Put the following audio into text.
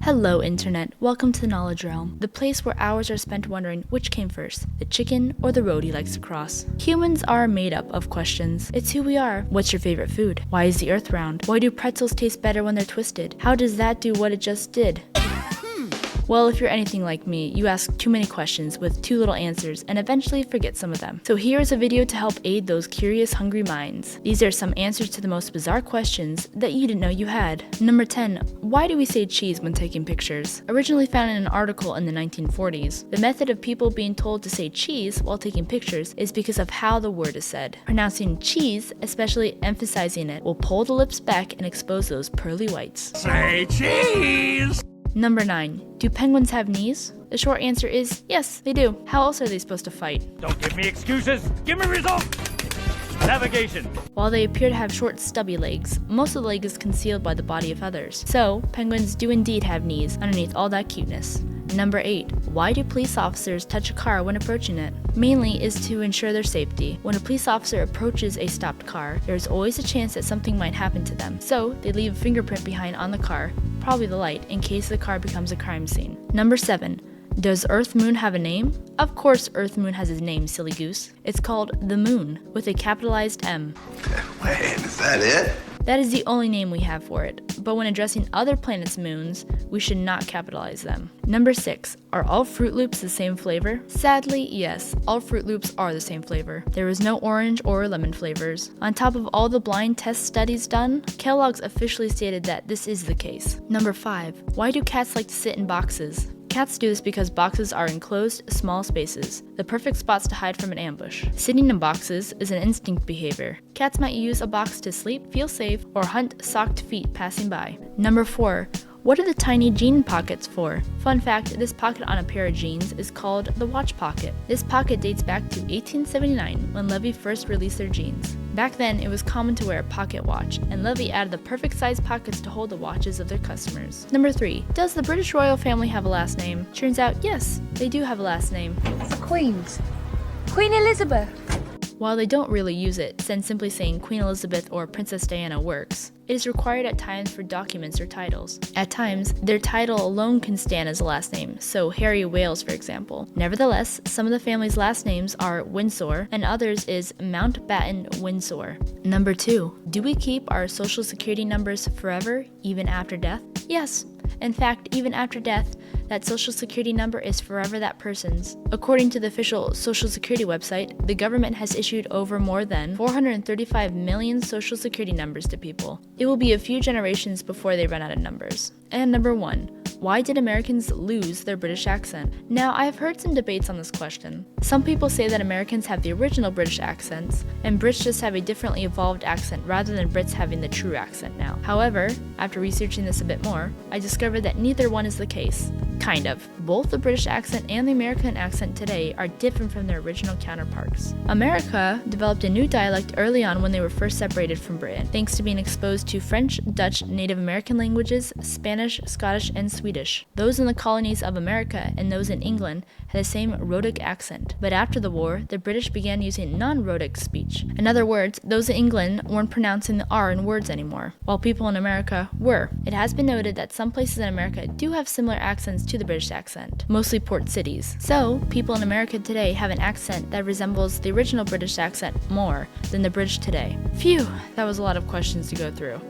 Hello Internet, welcome to the Knowledge Realm, the place where hours are spent wondering which came first, the chicken or the road he likes to cross. Humans are made up of questions. It's who we are. What's your favorite food? Why is the earth round? Why do pretzels taste better when they're twisted? How does that do what it just did? Well, if you're anything like me, you ask too many questions with too little answers and eventually forget some of them. So here is a video to help aid those curious, hungry minds. These are some answers to the most bizarre questions that you didn't know you had. Number 10. Why do we say cheese when taking pictures? Originally found in an article in the 1940s, the method of people being told to say cheese while taking pictures is because of how the word is said. Pronouncing cheese, especially emphasizing it, will pull the lips back and expose those pearly whites. Say cheese! Number 9. Do penguins have knees? The short answer is yes, they do. How else are they supposed to fight? Don't give me excuses! Give me results! Navigation! While they appear to have short, stubby legs, most of the leg is concealed by the body of others. So, penguins do indeed have knees underneath all that cuteness. Number 8. Why do police officers touch a car when approaching it? Mainly is to ensure their safety. When a police officer approaches a stopped car, there is always a chance that something might happen to them. So, they leave a fingerprint behind on the car, probably the light, in case the car becomes a crime scene. Number 7. Does Earth Moon have a name? Of course Earth Moon has a name, silly goose. It's called the Moon, with a capitalized M. Wait, is that it? That is the only name we have for it, but when addressing other planets' moons, we should not capitalize them. Number 6. Are all Fruit Loops the same flavor? Sadly, yes, all Fruit Loops are the same flavor. There is no orange or lemon flavors. On top of all the blind test studies done, Kellogg's officially stated that this is the case. Number 5. Why do cats like to sit in boxes? Cats do this because boxes are enclosed, small spaces, the perfect spots to hide from an ambush. Sitting in boxes is an instinct behavior. Cats might use a box to sleep, feel safe, or hunt socked feet passing by. Number 4. What are the tiny jean pockets for? Fun fact, this pocket on a pair of jeans is called the watch pocket. This pocket dates back to 1879 when Levi first released their jeans. Back then, it was common to wear a pocket watch, and Levi added the perfect size pockets to hold the watches of their customers. Number 3. Does the British royal family have a last name? Turns out, yes, they do have a last name. The Queen's. Queen Elizabeth. While they don't really use it, since simply saying Queen Elizabeth or Princess Diana works, it is required at times for documents or titles. At times, their title alone can stand as a last name, so Harry Wales for example. Nevertheless, some of the family's last names are Windsor, and others is Mountbatten Windsor. Number 2. Do we keep our social security numbers forever, even after death? Yes. In fact, even after death, that social security number is forever that person's. According to the official social security website, the government has issued over more than 435 million social security numbers to people. It will be a few generations before they run out of numbers. And number 1. Why did Americans lose their British accent? Now, I have heard some debates on this question. Some people say that Americans have the original British accents, and Brits just have a differently evolved accent rather than Brits having the true accent now. However, after researching this a bit more, I discovered that neither one is the case. Kind of. Both the British accent and the American accent today are different from their original counterparts. America developed a new dialect early on when they were first separated from Britain, thanks to being exposed to French, Dutch, Native American languages, Spanish, Scottish, and Swedish. Those in the colonies of America and those in England had the same rhotic accent, but after the war, the British began using non-rhotic speech. In other words, those in England weren't pronouncing the R in words anymore, while people in America were. It has been noted that some places in America do have similar accents to the British accent, mostly port cities. So, people in America today have an accent that resembles the original British accent more than the British today. Phew, that was a lot of questions to go through.